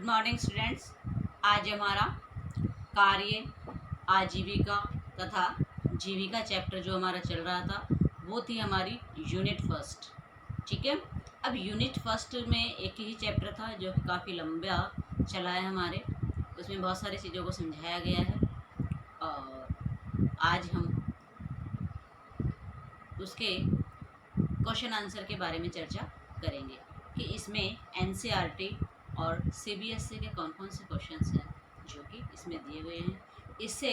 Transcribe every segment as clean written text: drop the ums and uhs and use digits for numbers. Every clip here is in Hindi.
Good morning students. आज हमारा कार्य, आजीविका तथा जीविका चैप्टर जो हमारा चल रहा था वो थी हमारी यूनिट फर्स्ट। ठीक है। अब यूनिट फर्स्ट में एक ही चैप्टर था जो कि काफ़ी लंबा चला है हमारे, उसमें बहुत सारी चीज़ों को समझाया गया है और आज हम उसके क्वेश्चन आंसर के बारे में चर्चा करेंगे कि इसमें एनसीईआरटी और सीबीएसई के कौन कौन से क्वेश्चंस हैं जो कि इसमें दिए हुए हैं। इससे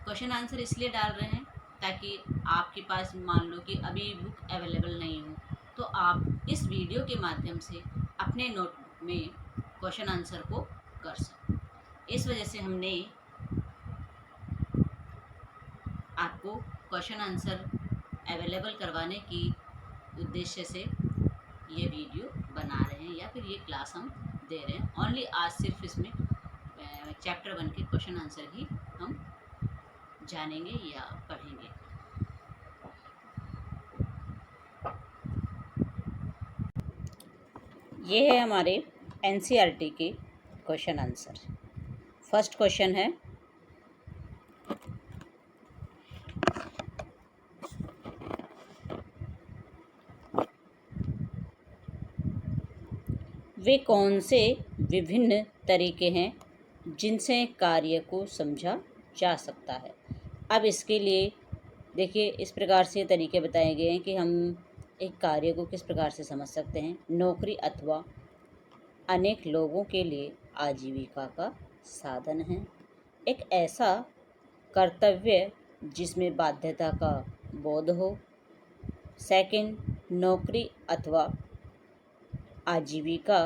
क्वेश्चन आंसर इसलिए डाल रहे हैं ताकि आपके पास मान लो कि अभी बुक अवेलेबल नहीं हो तो आप इस वीडियो के माध्यम से अपने नोट में क्वेश्चन आंसर को कर सकें। इस वजह से हमने आपको क्वेश्चन आंसर अवेलेबल करवाने की उद्देश्य से ये वीडियो बना रहे हैं या फिर ये क्लास हम दे रहे हैं। ओनली आज सिर्फ इसमें चैप्टर 1 के क्वेश्चन आंसर ही हम जानेंगे या पढ़ेंगे। ये है हमारे एनसीईआरटी के क्वेश्चन आंसर। फर्स्ट क्वेश्चन है, वे कौन से विभिन्न तरीके हैं जिनसे कार्य को समझा जा सकता है। अब इसके लिए देखिए, इस प्रकार से तरीके बताए गए हैं कि हम एक कार्य को किस प्रकार से समझ सकते हैं। नौकरी अथवा अनेक लोगों के लिए आजीविका का साधन है। एक ऐसा कर्तव्य जिसमें बाध्यता का बोध हो। सेकंड, नौकरी अथवा आजीविका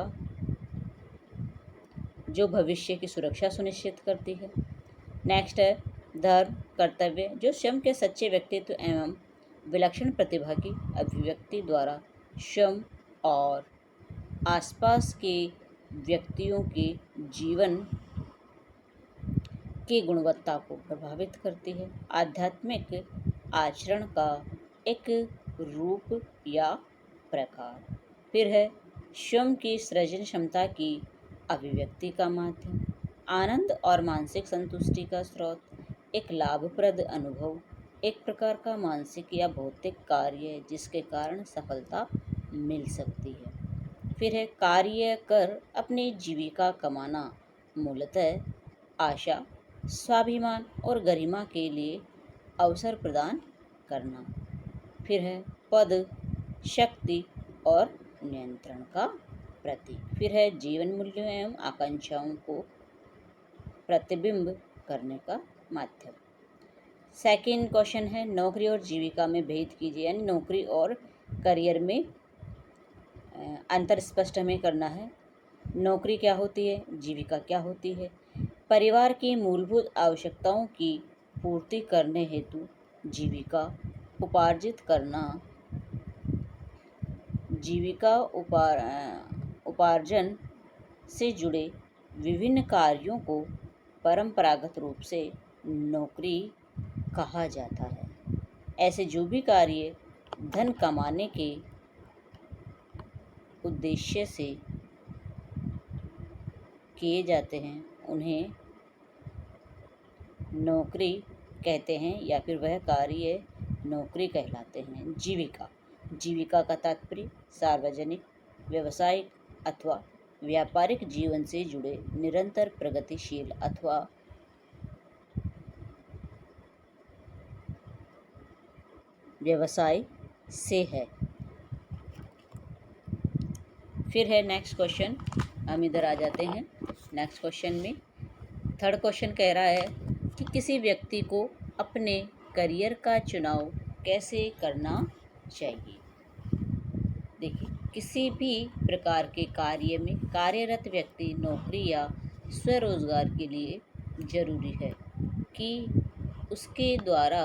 जो भविष्य की सुरक्षा सुनिश्चित करती है। नेक्स्ट है धर्म कर्तव्य जो स्वयं के सच्चे व्यक्तित्व एवं विलक्षण प्रतिभा की अभिव्यक्ति द्वारा स्वयं और आसपास के व्यक्तियों के जीवन की गुणवत्ता को प्रभावित करती है। आध्यात्मिक आचरण का एक रूप या प्रकार। फिर है स्वयं की सृजन क्षमता की अभिव्यक्ति का माध्यम। आनंद और मानसिक संतुष्टि का स्रोत। एक लाभप्रद अनुभव एक प्रकार का मानसिक या भौतिक कार्य जिसके कारण सफलता मिल सकती है। फिर है कार्य कर अपनी जीविका कमाना, मूलतः आशा, स्वाभिमान और गरिमा के लिए अवसर प्रदान करना। फिर है पद, शक्ति और नियंत्रण का प्रतीक। फिर है जीवन मूल्यों एवं आकांक्षाओं को प्रतिबिंब करने का माध्यम। सेकंड क्वेश्चन है नौकरी और जीविका में भेद कीजिए, यानी नौकरी और करियर में अंतर स्पष्ट हमें करना है। नौकरी क्या होती है, जीविका क्या होती है। परिवार की मूलभूत आवश्यकताओं की पूर्ति करने हेतु जीविका उपार्जित करना, जीविका उपार्जन से जुड़े विभिन्न कार्यों को परंपरागत रूप से नौकरी कहा जाता है। ऐसे जो भी कार्य धन कमाने के उद्देश्य से किए जाते हैं उन्हें नौकरी कहते हैं या फिर वह कार्य नौकरी कहलाते हैं। जीविका का तात्पर्य सार्वजनिक, व्यावसायिक अथवा व्यापारिक जीवन से जुड़े निरंतर प्रगतिशील अथवा व्यवसाय से है। फिर है नेक्स्ट क्वेश्चन, हम इधर आ जाते हैं नेक्स्ट क्वेश्चन में। थर्ड क्वेश्चन कह रहा है कि किसी व्यक्ति को अपने करियर का चुनाव कैसे करना चाहिए। देखिए, किसी भी प्रकार के कार्य में कार्यरत व्यक्ति नौकरी या स्वरोजगार के लिए जरूरी है कि उसके द्वारा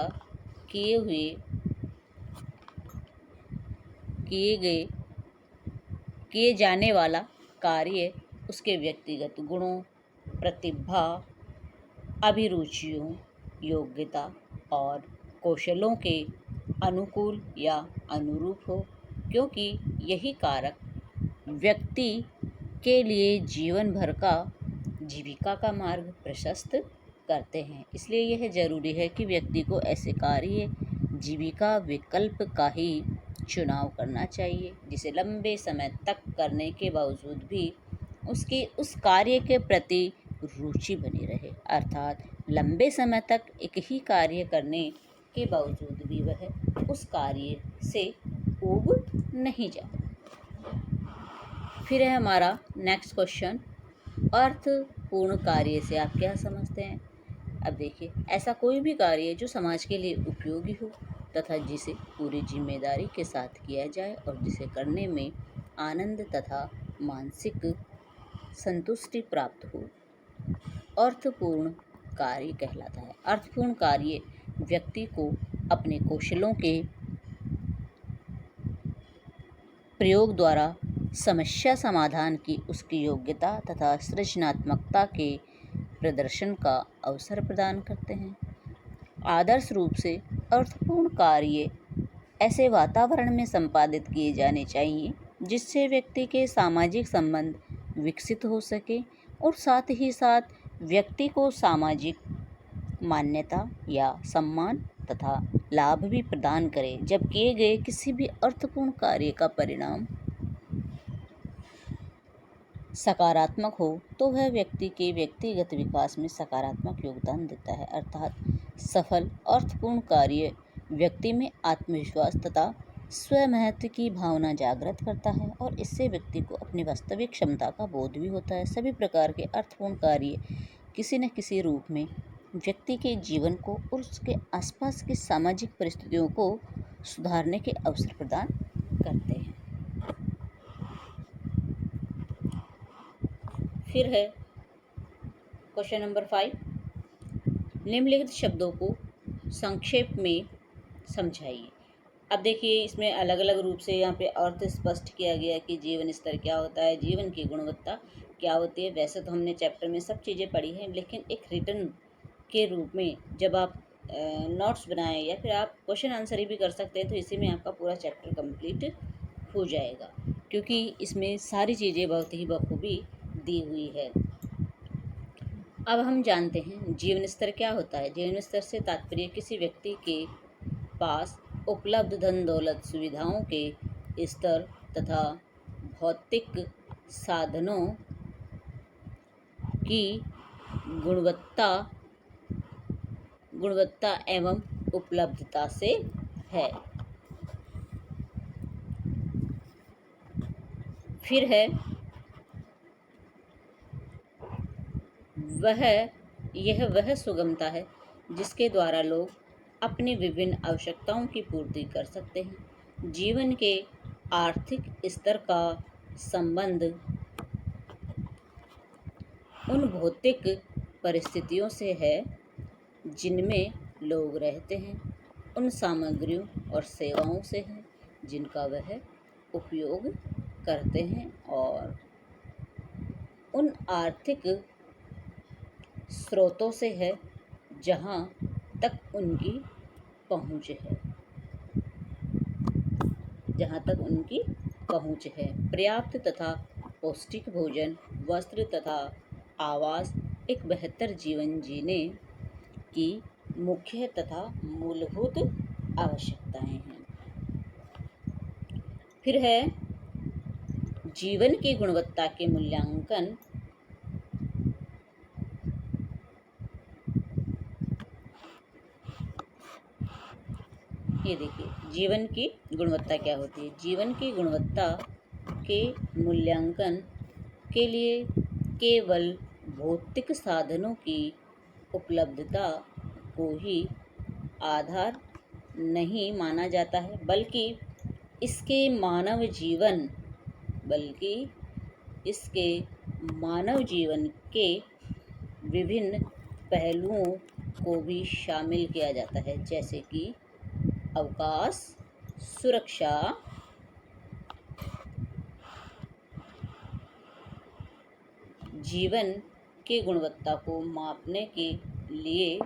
किए जाने वाला कार्य उसके व्यक्तिगत गुणों, प्रतिभा, अभिरुचियों, योग्यता और कौशलों के अनुकूल या अनुरूप हो, क्योंकि यही कारक व्यक्ति के लिए जीवन भर का जीविका का मार्ग प्रशस्त करते हैं। इसलिए यह जरूरी है कि व्यक्ति को ऐसे कार्य जीविका विकल्प का ही चुनाव करना चाहिए जिसे लंबे समय तक करने के बावजूद भी उसकी उस कार्य के प्रति रुचि बनी रहे, अर्थात लंबे समय तक एक ही कार्य करने के बावजूद भी वह उस कार्य से ऊब नहीं जाए। फिर है हमारा नेक्स्ट क्वेश्चन, अर्थपूर्ण कार्य से आप क्या समझते हैं? अब देखिए, ऐसा कोई भी कार्य जो समाज के लिए उपयोगी हो तथा जिसे पूरी जिम्मेदारी के साथ किया जाए और जिसे करने में आनंद तथा मानसिक संतुष्टि प्राप्त हो, अर्थपूर्ण कार्य कहलाता है। अर्थपूर्ण कार्य व्यक्ति को अपने कौशलों के प्रयोग द्वारा समस्या समाधान की उसकी योग्यता तथा सृजनात्मकता के प्रदर्शन का अवसर प्रदान करते हैं। आदर्श रूप से अर्थपूर्ण कार्य ऐसे वातावरण में संपादित किए जाने चाहिए जिससे व्यक्ति के सामाजिक संबंध विकसित हो सके और साथ ही साथ व्यक्ति को सामाजिक मान्यता या सम्मान तथा लाभ भी प्रदान करे। जब किए गए किसी भी अर्थपूर्ण कार्य का परिणाम सकारात्मक हो तो वह व्यक्ति के व्यक्तिगत विकास में सकारात्मक योगदान देता है, अर्थात सफल अर्थपूर्ण कार्य व्यक्ति में आत्मविश्वास तथा स्वमहत्व की भावना जागृत करता है और इससे व्यक्ति को अपनी वास्तविक क्षमता का बोध भी होता है। सभी प्रकार के अर्थपूर्ण कार्य किसी न किसी रूप में व्यक्ति के जीवन को और उसके आसपास की सामाजिक परिस्थितियों को सुधारने के अवसर प्रदान करते हैं। फिर है क्वेश्चन नंबर 5, निम्नलिखित शब्दों को संक्षेप में समझाइए। अब देखिए, इसमें अलग अलग रूप से यहाँ पे अर्थ स्पष्ट किया गया कि जीवन स्तर क्या होता है, जीवन की गुणवत्ता क्या होती है। वैसे तो हमने चैप्टर में सब चीज़ें पढ़ी हैं, लेकिन एक रिटर्न के रूप में जब आप नोट्स बनाएं या फिर आप क्वेश्चन आंसर ही भी कर सकते हैं तो इसी में आपका पूरा चैप्टर कंप्लीट हो जाएगा, क्योंकि इसमें सारी चीज़ें बहुत ही बखूबी दी हुई है। अब हम जानते हैं जीवन स्तर क्या होता है। जीवन स्तर से तात्पर्य किसी व्यक्ति के पास उपलब्ध धन दौलत सुविधाओं के स्तर तथा भौतिक साधनों की गुणवत्ता एवं उपलब्धता से है। फिर है वह सुगमता है जिसके द्वारा लोग अपनी विभिन्न आवश्यकताओं की पूर्ति कर सकते हैं। जीवन के आर्थिक स्तर का संबंध उन भौतिक परिस्थितियों से है जिनमें लोग रहते हैं, उन सामग्रियों और सेवाओं से है जिनका वह उपयोग करते हैं और उन आर्थिक स्रोतों से है जहाँ तक उनकी पहुँच है। पर्याप्त तथा पौष्टिक भोजन, वस्त्र तथा आवास एक बेहतर जीवन जीने की मुख्य तथा मूलभूत आवश्यकताएं हैं। फिर है जीवन की गुणवत्ता के मूल्यांकन ये देखिए, जीवन की गुणवत्ता क्या होती है। जीवन की गुणवत्ता के मूल्यांकन के लिए केवल भौतिक साधनों की उपलब्धता को ही आधार नहीं माना जाता है, बल्कि इसके मानव जीवन के विभिन्न पहलुओं को भी शामिल किया जाता है, जैसे कि अवकाश, सुरक्षा, जीवन की गुणवत्ता को मापने के लिए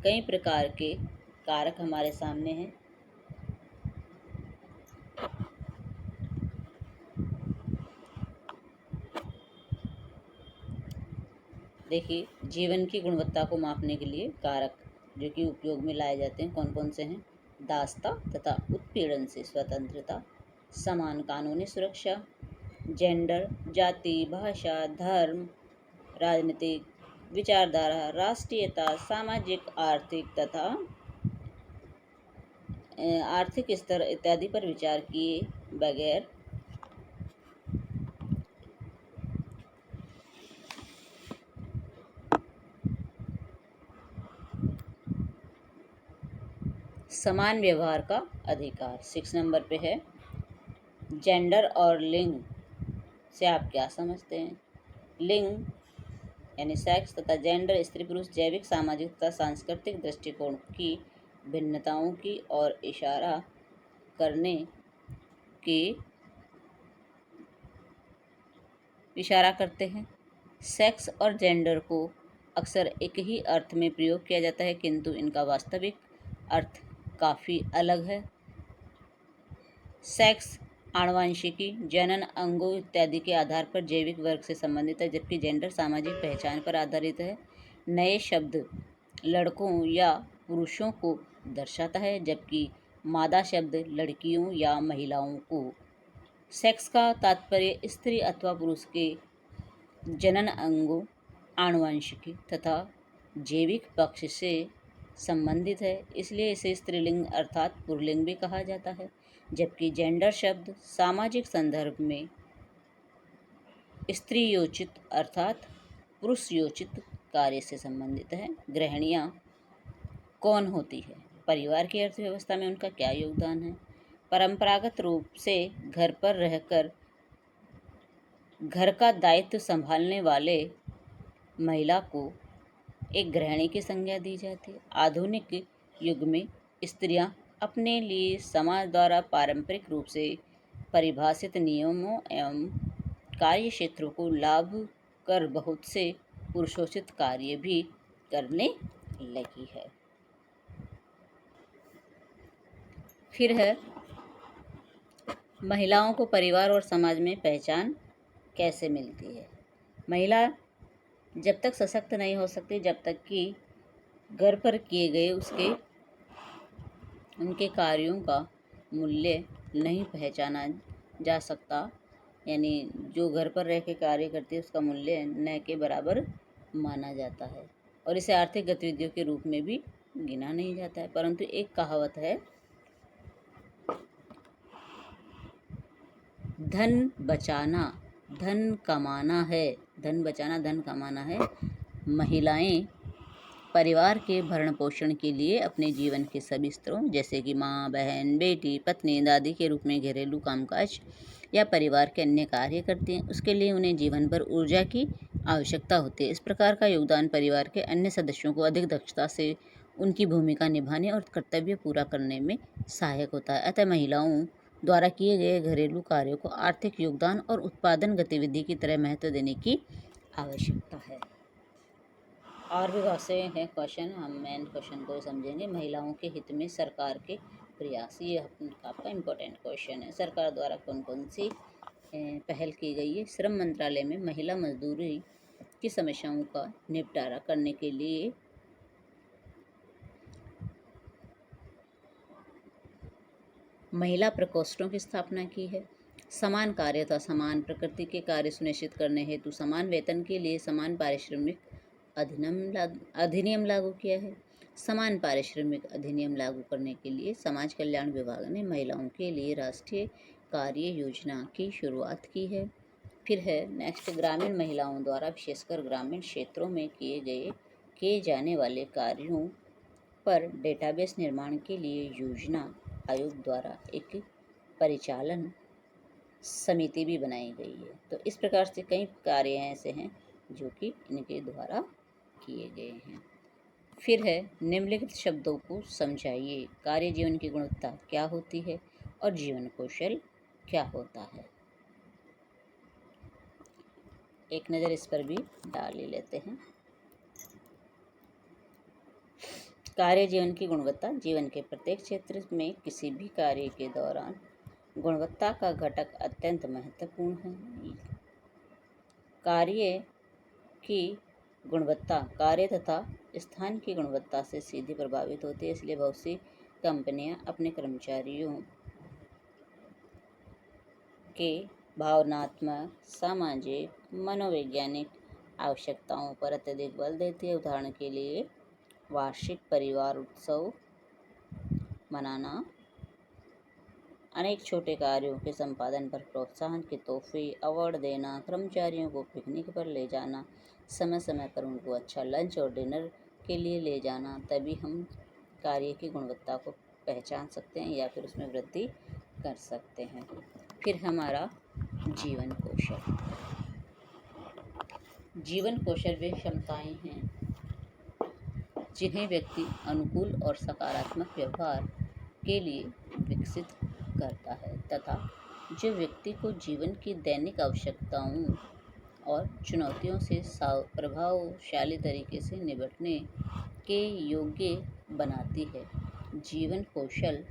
कई प्रकार के कारक हमारे सामने हैं। देखिए, जीवन की गुणवत्ता को मापने के लिए कारक जो कि उपयोग में लाए जाते हैं कौन कौन से हैं? दासता तथा उत्पीड़न से स्वतंत्रता, समान कानूनी सुरक्षा, जेंडर, जाति, भाषा, धर्म, राजनीतिक विचारधारा, राष्ट्रीयता, सामाजिक, आर्थिक तथा आर्थिक स्तर इत्यादि पर विचार किए बगैर समान व्यवहार का अधिकार। 6 नंबर पे है जेंडर और लिंग से आप क्या समझते हैं? लिंग यानी सेक्स तथा जेंडर स्त्री पुरुष जैविक सामाजिक तथा सांस्कृतिक दृष्टिकोण की भिन्नताओं की ओर की इशारा करते हैं। सेक्स और जेंडर को अक्सर एक ही अर्थ में प्रयोग किया जाता है, किंतु इनका वास्तविक अर्थ काफ़ी अलग है। सेक्स आनुवंशिकी, जनन, अंगों इत्यादि के आधार पर जैविक वर्ग से संबंधित है, जबकि जेंडर सामाजिक पहचान पर आधारित है। नए शब्द लड़कों या पुरुषों को दर्शाता है, जबकि मादा शब्द लड़कियों या महिलाओं को। सेक्स का तात्पर्य स्त्री अथवा पुरुष के जनन अंगों, आनुवंशिकी तथा जैविक पक्ष से संबंधित है, इसलिए इसे स्त्रीलिंग अर्थात पुल्लिंग भी कहा जाता है। जबकि जेंडर शब्द सामाजिक संदर्भ में स्त्रीयोचित अर्थात पुरुषयोचित कार्य से संबंधित है। गृहिणियाँ कौन होती है? परिवार की अर्थव्यवस्था में उनका क्या योगदान है? परंपरागत रूप से घर पर रहकर घर का दायित्व संभालने वाले महिला को एक गृहिणी की संज्ञा दी जाती है। आधुनिक युग में स्त्रियां अपने लिए समाज द्वारा पारंपरिक रूप से परिभाषित नियमों एवं कार्य क्षेत्रों को लाभ कर बहुत से पुरुषोचित कार्य भी करने लगी है। फिर है महिलाओं को परिवार और समाज में पहचान कैसे मिलती है? महिला जब तक सशक्त नहीं हो सकती, जब तक कि घर पर किए गए उनके कार्यों का मूल्य नहीं पहचाना जा सकता, यानी जो घर पर रह के कार्य करती है उसका मूल्य न के बराबर माना जाता है और इसे आर्थिक गतिविधियों के रूप में भी गिना नहीं जाता है। परंतु एक कहावत है, धन बचाना धन कमाना है, धन बचाना धन कमाना है। महिलाएं परिवार के भरण पोषण के लिए अपने जीवन के सभी स्तरों जैसे कि माँ, बहन, बेटी, पत्नी, दादी के रूप में घरेलू कामकाज या परिवार के अन्य कार्य करती हैं। उसके लिए उन्हें जीवन भर ऊर्जा की आवश्यकता होती है। इस प्रकार का योगदान परिवार के अन्य सदस्यों को अधिक दक्षता से उनकी भूमिका निभाने और कर्तव्य पूरा करने में सहायक होता है। अतः महिलाओं द्वारा किए गए घरेलू कार्यों को आर्थिक योगदान और उत्पादन गतिविधि की तरह महत्व देने की आवश्यकता है। और भी बहुत से हैं क्वेश्चन, हम मेन क्वेश्चन को समझेंगे। महिलाओं के हित में सरकार के प्रयास, ये आपका इम्पोर्टेंट क्वेश्चन है। सरकार द्वारा कौन कौन सी पहल की गई है? श्रम मंत्रालय में महिला मजदूरी की समस्याओं का निपटारा करने के लिए महिला प्रकोष्ठों की स्थापना की है। समान कार्य तथा समान प्रकृति के कार्य सुनिश्चित करने हेतु समान वेतन के लिए समान पारिश्रमिक अधिनियम लागू किया है। समान पारिश्रमिक अधिनियम लागू करने के लिए समाज कल्याण विभाग ने महिलाओं के लिए राष्ट्रीय कार्य योजना की शुरुआत की है। फिर है नेक्स्ट, ग्रामीण महिलाओं द्वारा विशेषकर ग्रामीण क्षेत्रों में किए जाने वाले कार्यों पर डेटाबेस निर्माण के लिए योजना आयोग द्वारा एक परिचालन समिति भी बनाई गई है। तो इस प्रकार से कई कार्य ऐसे हैं जो कि इनके द्वारा किए गए हैं। फिर है निम्नलिखित शब्दों को समझाइए। कार्य जीवन की गुणवत्ता क्या होती है और जीवन कौशल क्या होता है? एक नज़र इस पर भी डाल ही लेते हैं। कार्य जीवन की गुणवत्ता जीवन के प्रत्येक क्षेत्र में किसी भी कार्य के दौरान गुणवत्ता का घटक अत्यंत महत्वपूर्ण है। कार्य की गुणवत्ता कार्य तथा स्थान की गुणवत्ता से सीधे प्रभावित होती है, इसलिए बहुत सी कंपनियां अपने कर्मचारियों के भावनात्मक, सामाजिक, मनोवैज्ञानिक आवश्यकताओं पर अत्यधिक बल देती है। उदाहरण के लिए वार्षिक परिवार उत्सव मनाना, अनेक छोटे कार्यों के संपादन पर प्रोत्साहन के तोहफे, अवार्ड देना, कर्मचारियों को पिकनिक पर ले जाना, समय समय पर उनको अच्छा लंच और डिनर के लिए ले जाना। तभी हम कार्य की गुणवत्ता को पहचान सकते हैं या फिर उसमें वृद्धि कर सकते हैं। फिर हमारा जीवन कौशल। जीवन कौशल वे क्षमताएं हैं जिन्हें व्यक्ति अनुकूल और सकारात्मक व्यवहार के लिए विकसित करता है तथा जो व्यक्ति को जीवन की दैनिक आवश्यकताओं और चुनौतियों से प्रभावशाली तरीके से निपटने के योग्य बनाती है। जीवन कौशल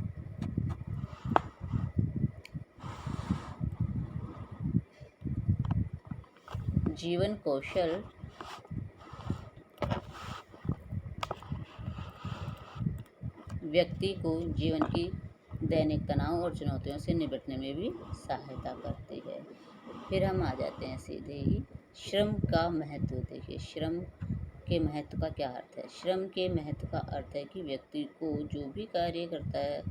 जीवन कौशल व्यक्ति को जीवन की दैनिक तनाव और चुनौतियों से निपटने में भी सहायता करती है। फिर हम आ जाते हैं सीधे ही श्रम का महत्व। देखिए, श्रम के महत्व का क्या अर्थ है? श्रम के महत्व का अर्थ है कि व्यक्ति को जो भी कार्य करता है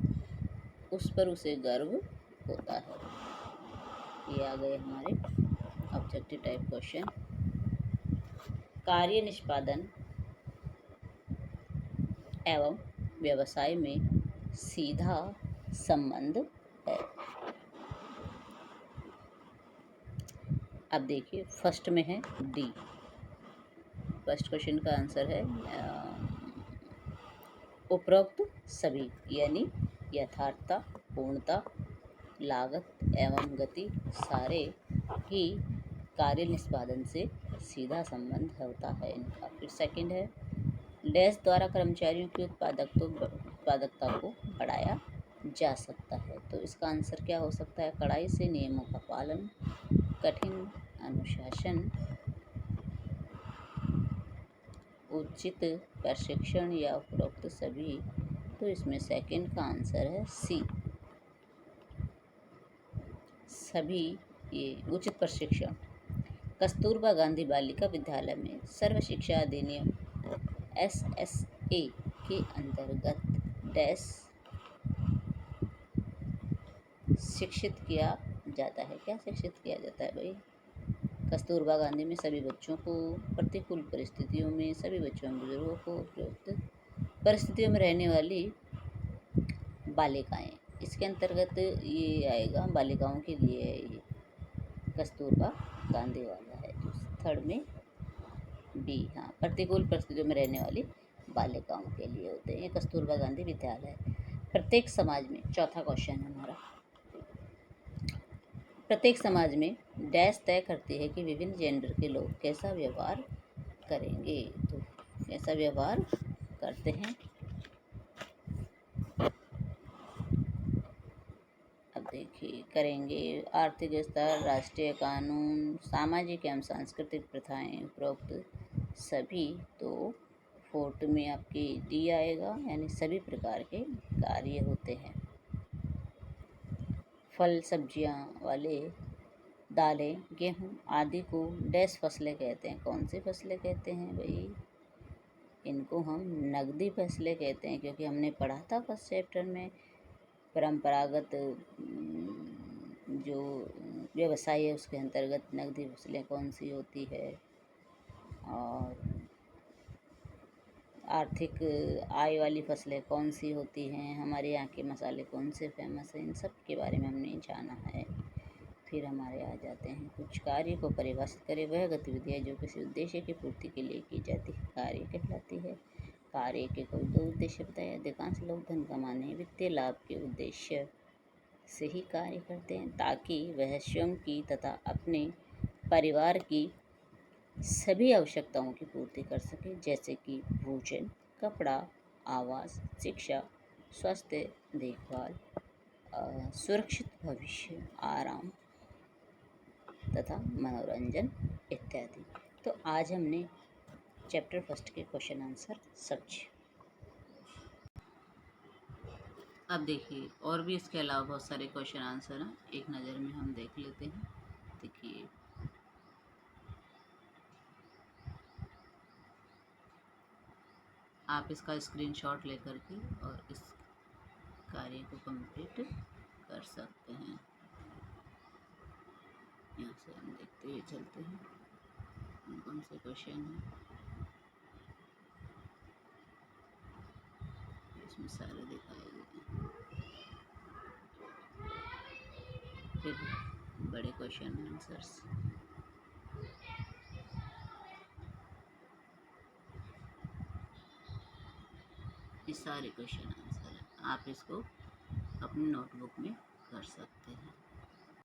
उस पर उसे गर्व होता है। ये आ गए हमारे ऑब्जेक्टिव टाइप क्वेश्चन। कार्य निष्पादन एवं व्यवसाय में सीधा संबंध है। अब देखिए, फर्स्ट में है डी। फर्स्ट क्वेश्चन का आंसर है उपरोक्त सभी, यानी यथार्थता, पूर्णता, लागत एवं गति सारे ही कार्य निष्पादन से सीधा संबंध होता है इनका। फिर सेकंड है डैश द्वारा कर्मचारियों की उत्पादकता को बढ़ाया जा सकता है। तो इसका आंसर क्या हो सकता है? कड़ाई से नियमों का पालन, कठिन अनुशासन, उचित प्रशिक्षण या उपरोक्त सभी। तो इसमें सेकंड का आंसर है सी, सभी। ये उचित प्रशिक्षण। कस्तूरबा गांधी बालिका विद्यालय में सर्व शिक्षा अधिनियम SSA के अंतर्गत डैश शिक्षित किया जाता है। क्या शिक्षित किया जाता है भाई? कस्तूरबा गांधी में सभी बच्चों को प्रतिकूल परिस्थितियों में, सभी बच्चों एवं बुजुर्गों को उपयुक्त परिस्थितियों में रहने वाली बालिकाएं, इसके अंतर्गत ये आएगा। बालिकाओं के लिए है ये, कस्तूरबा गांधी वाला है। तो थर्ड में बी, हाँ, प्रतिकूल परिस्थितियों में रहने वाली बालिकाओं के लिए होते हैं। ये कस्तूरबा गांधी विद्यालय। प्रत्येक समाज में, चौथा क्वेश्चन हमारा, प्रत्येक समाज में डैश तय करती है कि विभिन्न जेंडर के लोग कैसा व्यवहार करेंगे। तो कैसा व्यवहार करते हैं? अब देखिए, करेंगे आर्थिक स्तर, राष्ट्रीय कानून, सामाजिक एवं सांस्कृतिक प्रथाएं, उपरोक्त सभी। तो फोर्थ में आपकी डी आएगा, यानी सभी प्रकार के कार्य होते हैं। फल सब्जियां वाले, दालें, गेहूं आदि को डैश फसलें कहते हैं। कौन सी फसलें कहते हैं भाई? इनको हम नगदी फसलें कहते हैं, क्योंकि हमने पढ़ा था फर्स्ट चैप्टर में परंपरागत जो व्यवसाय है उसके अंतर्गत नगदी फसलें कौन सी होती है और आर्थिक आय वाली फसलें कौन सी होती हैं, हमारे यहाँ के मसाले कौन से फेमस हैं, इन सब के बारे में हमने जाना है। फिर हमारे आ जाते हैं कुछ कार्य को परिभाषित करें। वह गतिविधियाँ जो किसी उद्देश्य की पूर्ति के लिए की जाती है कार्य कहलाती है। कार्य के कोई दो उद्देश्य बताए। अधिकांश लोग धन कमाने, वित्तीय लाभ के उद्देश्य से ही कार्य करते हैं, ताकि वह स्वयं की तथा अपने परिवार की सभी आवश्यकताओं की पूर्ति कर सके, जैसे कि भोजन, कपड़ा, आवास, शिक्षा, स्वास्थ्य देखभाल, सुरक्षित भविष्य, आराम तथा मनोरंजन इत्यादि। तो आज हमने चैप्टर फर्स्ट के क्वेश्चन आंसर समझे। अब देखिए और भी इसके अलावा बहुत सारे क्वेश्चन आंसर हैं, एक नज़र में हम देख लेते हैं। देखिए आप इसका स्क्रीनशॉट लेकर के और इस कार्य को कंप्लीट कर सकते हैं। यहाँ से हम देखते हुए चलते हैं कौन कौन से क्वेश्चन हैं, इसमें सारे दिखाए गए हैं। फिर बड़े क्वेश्चन आंसर्स, ये सारे क्वेश्चन आंसर हैं। आप इसको अपनी नोटबुक में कर सकते हैं।